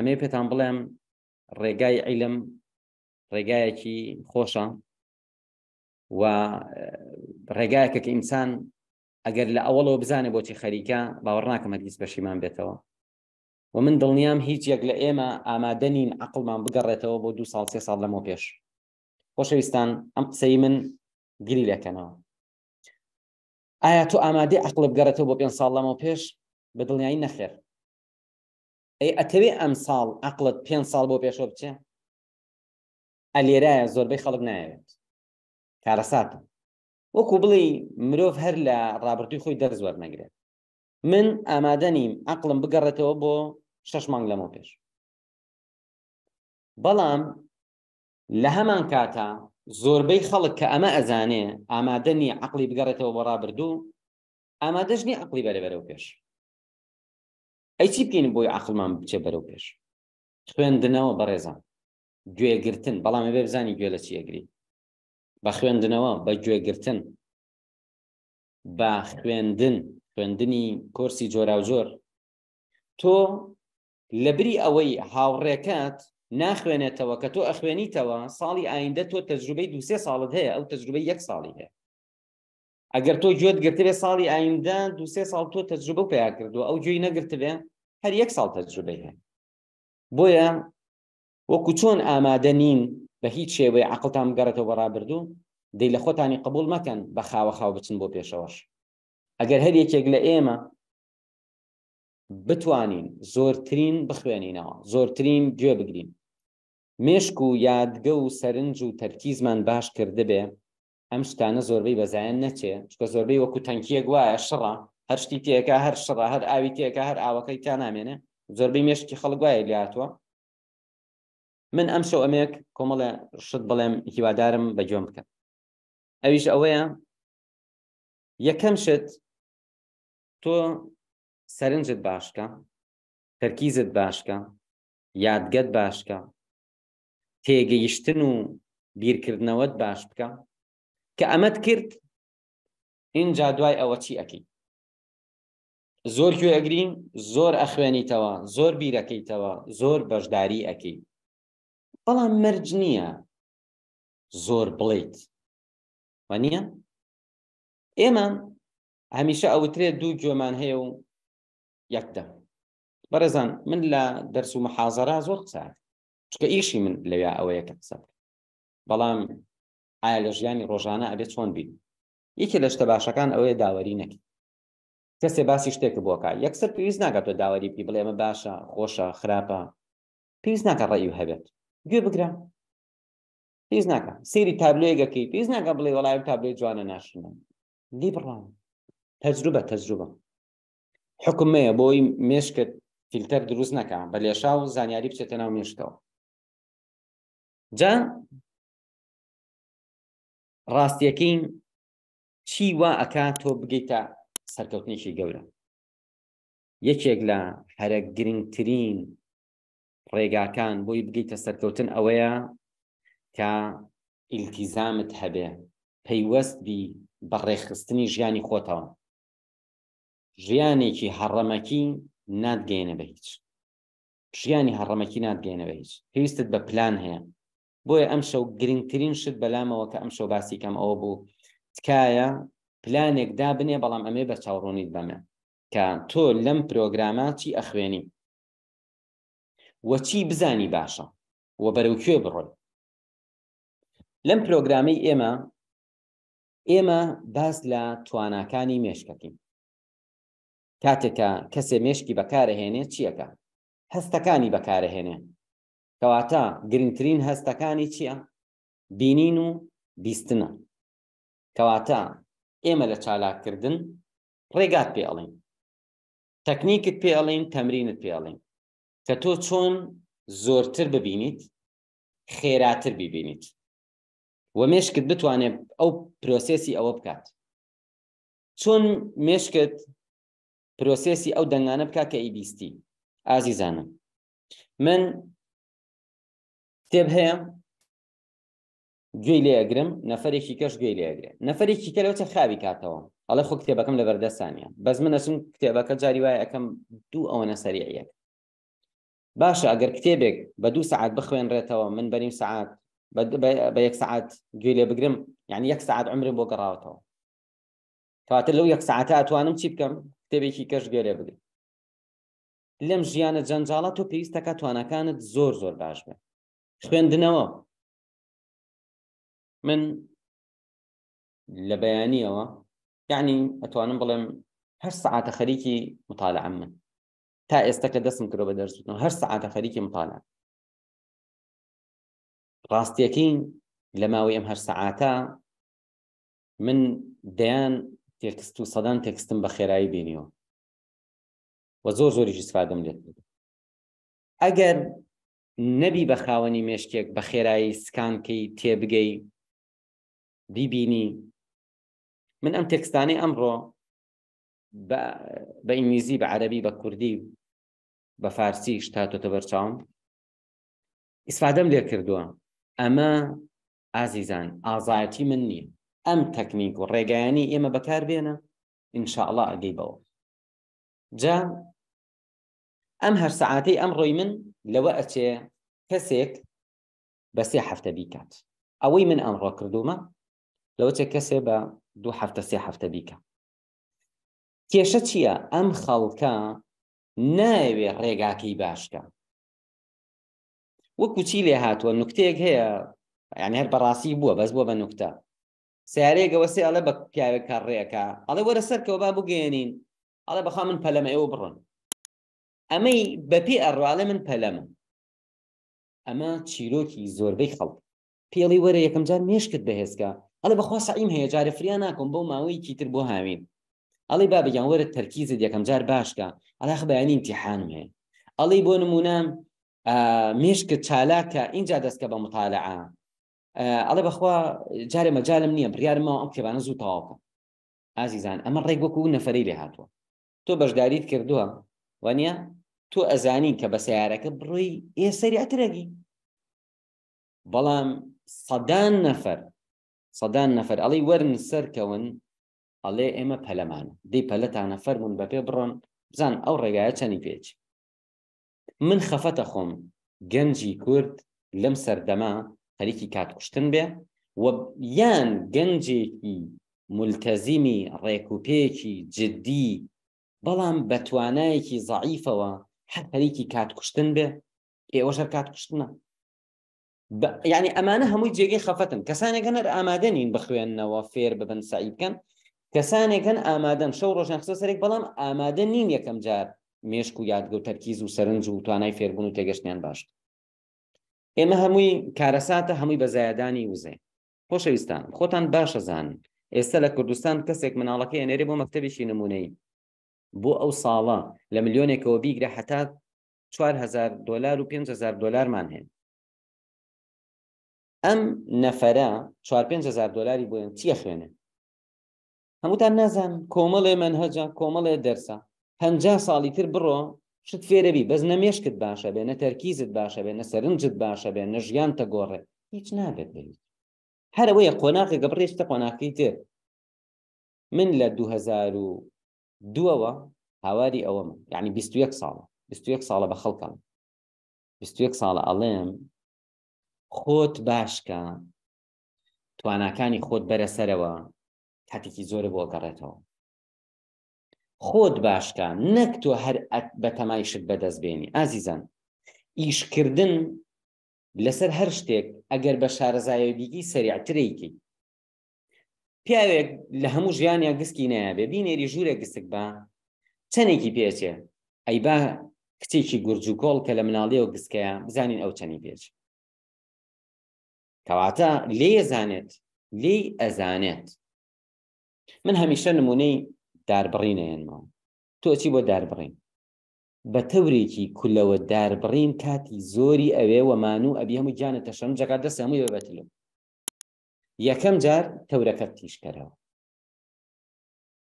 ئەمێ پێتان بڵێم ڕێگای عیلم ڕێگایەکی خۆشە و ڕێگایەکە کە ئینسان ئەگەر لە ئەوڵەوە بزانێ بۆچی خەریکە باوەڕ ناکەم هەرگیز پەشیمان بێتەوە و من دڵنیام هیچ یەک لە ئێمە ئامادە نین عەقڵمان بگەڕێتەوە بۆ 2 ساڵ 3 ساڵ لەمەوە پێش. خۆشەویستان ئەم قسەی من گیری لێکەنەوە. ئایا تۆ ئامادەی عەقڵ بگەڕێتەوە بۆ 5 ساڵ لەمەوە پێش؟ بە دڵنیایی نەخێر. ئەتەوێ ئەم ساڵ عەقڵت 5 ساڵ بۆ پێشەوە بچێ؟ ئەلێرایە زۆربەی خەڵک نایەوێت. کارەساتە. وەکو بڵی مرۆڤ هەر لە ڕابردووی خۆی دەرز وەرنەگرێت. من ئامادە نیم عەقڵم بگەڕێتەوە بۆ 6 مانگ لەمەوە پێش. بەڵام لە هەمان کاتا زۆربەی خەڵک کە ئەمە ئەزانێ ئامادە نی عەقڵی بگەڕێتەوە بۆ ڕابردوو، ئامادەش نی عەقڵی بەرە بەرەو پێش. ئەی چی بکەین بۆی عەقڵمان بچێ بەرەو پێش؟ خوێندنەوە بەڕێزان، گوێگرتن. بەڵام ئەبێ بزانی گوێ لە چی ئەگری. بە خوێندنەوە، بە گوێگرتن، بە خوێندنی کۆرسی جۆرا و جۆر. تۆ لە بری ئەوەی هاوڕێکات ناخوێنێتەوە کە تۆ ئەخوێنیتەوە، ساڵی ئایندە تۆ تەجروبەی 2-3 ساڵت هەیە، ئەو تەجروبەی 1 ساڵی هەیە. ئەگەر تۆ گوێت گرتبێ ساڵی ئایندە 2-3 ساڵ تۆ تەجروبە پێیا کردووە، ئەو گوێی نەگرتبێ هەر 1 ساڵ تەجروبەی هەیە. بۆیە وەکو چۆن ئامادە نین بە هیچ شێوەیە عەقڵتان بگەڕێتەوە بە ڕابردوو، دەی لە خۆتانی قبوڵ مەکەن بە خاوە خاو بچن بۆ پێشەوەش. ئەگەر هەر یەکێک لە ئێمە بتوانین زۆرترین بخوێنینەوە، زۆرترین گوێ بگرین، مێشک و یادگە و سەرنج و تەرکیزمان باش کردبێ، ئەم شتانە زۆربەی بەزایەن نەچێ. چکە زۆربەی وەکو تەنکیەک وایە شڕە، هەر شتی تێکە، هەر شڕە، هەر ئاوی تێکە، هەر ئاوەکەی تا نامێنێ. زۆربەی مێشکی خەڵک وایە لێهاتووە. من ئەم شەو ئەمێک کۆمەڵە شت بڵێم هیوادارم بەگوێم بکەن. ئەویش ئەوەیە، یەکەم شت تۆ سەرنجت باشکە، تەرکیزت باشکە، یادگەت باشکە، تێگەیشتن و بیرکردنەوەت باش بکە. کە ئەمەت کرد اینجا دوای ئەوە چی ئەکەی؟ زۆر گوێ ئەگرین، زۆر ئەخوێنیتەوە، زۆر بیرەکەیتەوە، زۆر بەشداری ئەکەی. بەڵام مەرج نییە زۆر بڵیت، وانییە؟ ئێمە هەمیشە ئەوترێت 2 گوێمان هەیە و 1 دەم. بەڕێزان، من لە دەرس و محازەرە زۆر قسات، چکە ئیشی من لەوێ ئەوەیە کە قسە بکەم. بەڵام ئایا لە ژیانی ڕۆژانە ئەبێت چۆن بین؟ یەکێ لە شتە باشەکان ئەوەیە داوەری نەکەی. کەسێ باسی شتێکە بۆکە، یەکسەر پێویست ناکات تۆ داوەری بکەی بڵێ ئەمە باشە، خۆشە، خراپە. پێویست ناکات ڕێی هەبێت. گوێ بگرە. پێویست ناکات سەیری تابلۆیەکەکەی، پێویست ناکات بڵێ وەڵای تابلۆی جوانە ناشرنە. لی بڕام. تەجروبە. حکومەیە بۆی مێشکت فیلتەر دروست نەکە، بە لێشا و زانیاری بچێتە ناو مێشکەوە. جا ڕاستیەکەی چی وا ئەکا تۆ بگەیتە سەرکەوتنێکی گەورە؟ یەکێک لە هەرە گرنگترین ڕێگاکان بۆی بگەیتە سەرکەوتن ئەوەیە کە ئیلتیزامت هەبێ، پەیوەست بی بە ڕێخستنی ژیانی خۆتەوە. ژیانێکی هەڕەمەکی ناتگەێنە بە هیچ. ژیانی هەڕەمەکی ناتگەێنە بە هیچ. پێویستت بە پلان هەیە. بۆیە ئەم شەو گرنگترین شت بەلامەوە کە ئەم شەو باسی کەم ئەوە بوو، تکایە پلانێک دابنێ، بەڵام ئەمێ بە چاوڕوونیت بەمێ کە تۆ لەم پرۆگرامە چی ئەخوێنی وە چی بزانی باشە و بەرەو کوێ بڕۆی. لەم پرۆگرامەی ئێمە باس لە تواناکانی مێشکەکەین. کاتێکە کەسێ مێشکی بەکارەهێنێت چیەکە؟ هەستەکانی بەکارەهێنێ. کەواتە گرنگترین هەستەکانی چییە؟ بینین و بیستنە. کەواتە ئێمە لە چالاکردن ڕێگات پێ ئەڵین، تەکنیکت پێ ئەڵین، تەمرینت پێ ئەڵین کە تۆ چۆن زۆرتر ببینیت، خێراتر ببینیت و مێشکت بتوانێت ئەو پرۆسێسی ئەوە بکات. چۆن مێشکت پرۆسێسی ئەو دەنگانە بکات کە ئیبیستی. ئازیزانم، من کتێب هەیە گوێی لێ ئەگرم، نەفەرێکی کەش گوێی لێ ئەگرێ، نەفەرێکی کە لەوتە خاوی کاتەوە، ئەڵێ خۆ کتێبەکەم لە بەردەستانیە، بەس من ئەچم کتێبەکە جاری وایە ئەەکەم 2 ئەوەنە سەریعیەک. باشە ئەگەر کتێبێک بە 2 ساعات بخوێنرێتەوە من بە1.5 ساعات بە 1 ساعات گوێ لێ بگرم یعنی 1 ساعت عمرم بۆ گەڕاوەتەوە کەواتە لەو 1 ساعتە ئەتوانم چی بکەم کتێبێکی کەش گوێ لێ بگرم لەم ژیانە جەنجاڵە تۆ پێویستەکە توانەکانت زۆر باش بێ خوێندنەوە من لە بەیانیەوە یعنی ئەتوانم بڵێم 8 ساعتە خەریکی مطالعەم من تا ئێستا کە دەستم کردۆ بە دەرسوتنەوە 8 ساعتە خەریکی مطالعە ڕاستیەکەی لە ماوەی ئەم 8 ساعاتە من دەیان تێکست و سەدان تێکستم بە خێرایی بینیەوە و زۆریش استفادەم لێت ئەگەر نەبی بە خاوەنی مێشکێک بە خێرایی سکانکەی تێبگەی بیبینی من ئەم تێکستانەی ئەمڕۆ بە ئینگلیزی بە عەرەبی بە کوردی بە فارسی شتاتۆتە بەرچاوم ئیسفادەم لێ کردووە ئەمە ئازیزان ئازایەتی من نییە ئەم تەکنیک و ڕێگایانی ئێمە بەکاربێنە ئینشاءڵڵا ئەگەی بەوە جا ئەم 8 ساعاتەی ئەمڕۆی من لەوە ئەچێ کەسێک بە 3 هەفتە بیکات ئەوەی من ئەمڕۆ کردومە لەوە چێ کەسێ بە 2 هەفتە 3 هەفتە بیکە کێشە چییە ئەم خەڵکە ناوێ ڕێگاکەی باشکە وەکو چی لێ هاتووە نوکتەیەک هەیە یعنی هەر بەڕاستی بووە بەس بووە بە نوکتە سیارەیەکەوە سێ ئەڵێ بە پیاوێک کارڕێەکە ئەڵێ وەرە سەرکەوە با بگەێنین ئەڵێ بەخوا من پەلەمە ئێوە بڕۆن ئەمەی بەپێ ئەڕواڵێ من پەلەمە ئەمە چیرۆکی زۆربەی خەڵک پێڵی وەرە یەکەم جار مێشکت بەهێزکە ئەڵێ بەخوا سەعیم هەیە جارە فریان ناکەم بەو ماوەیەکی تر بۆ هاوین ئەڵێ با بگیان وەرە تەرکیزت یەکەم جار باشکە ئەڵێ خە بەیانی ئیمتیحانم هەیە ئەڵێ بۆ نمونام مێشکت چالاکە اینجا دەستکە بە مطالعە ئەڵێ بەخوا جارێ مەجالم نییە بڕیارمەوە ئەم کتێبانە زوو تەواو بکەم ئازیزان ئەمە ڕێک وەکو نەفەرەی لێ هاتووە تۆ بەشداریت کردووە وانە تۆ ئەزانی کە بە سیارەکە بڕۆی سەریعترەگی بەڵام سەدان نەفەر ئەڵێ وەرن سەرکەون ئەڵێ ئێمە پەلەمانە دەی پەلەتانە فەرمون بەپێ بڕۆن بزان ئەو ڕێگایە چەندی پێچ من خەفەتە خۆم گەنجی کورد لەم سەردەما خەریکی کاتکوشتن بێ و یان گەنجێکی مولتەزیمی ڕێکوپێکی جددی بەڵام بە توانایەکی زەعیفەوە هەر خەریکی کاتکوشتن بێ ئێوەش هەر کاتکوشتنە یعنی ئەمانە هەمووی جێگەی خەفەتن کەسانێکن هەر ئامادە نین بخوێننەوە فێر ببن سعی بکەن کەسانێکن ئامادەن شەو ڕۆژان خستە سەرێک بەڵام ئامادە نین یەکەم جار مێشک و یادگە و تەرکیز و سەرنج و توانای فێربوون و تێگەشتیان باش ئێمە هەمووی کارەساتە هەمووی بە زایدانی وزێ خۆشەویستان خۆتان باشە زانن ئێستا لە کوردستان کەسێک مناڵەکەی ئەنێرێ بۆ مەکتەبێکی نمونەیی بۆ ئەو ساڵە لە ملیۆنێکەوە بیگرە حتا $4,000 و $5,000 هەیە ئەم نەفەرە $4,000-5,000 بۆیان چیە خوێنێ هەمووتان نازان کۆمەڵێ منهەجە کۆمەڵێ دەرسە 50 ساڵی تر بڕۆ شت فێرەبی بەس نەمێشکت باشە بێ نە تەرکیزت باشە بێ نە سەرنجت باشە بێ نە ژیان تەگۆڕێ هیچ نابێت بێت هەرەوەیە قۆناغێکە بڕێشتە قۆناغی تر من لە 2002ەوە هاواری ئەوەم یعنی 21 ساڵە بە خەڵکم 21 ساڵە ئەڵێم خۆت باشکە تواناکانی خۆت بەرەسەرەوە کاتێکی زۆرە بۆ گەڕێتەوە خۆت باشکە نەک تۆ هەر بە تەمایشت بەدەست بێنی ئازیزان ئیشکردن لەسەر هەر شتێک ئەگەر بە شارەزایەویگی سەریعترێکی پیاوێک لە هەموو ژیانیا گسکی نایابێ بینێری ژوورێک گسک بە چەندێکی پێچێ ئەی با کچێکی گورج و کۆڵ کە لە مناڵیەوە گسکەیە بزانین ئەو چەندی پێچ کەواتە لێ ئەزانێت من هەمیشە نمونەی داربڕینەیەنمەوە تۆچی بۆ داربڕین بە تەورێکی کولەوە داربڕین کاتی زۆری ئەوێ وەمانوو ئەبی هەمووی گیانە تەشەنجەکە دەست هەمووی بەبەتلم یەکەم جار تەورەکەت تیشکەرەوە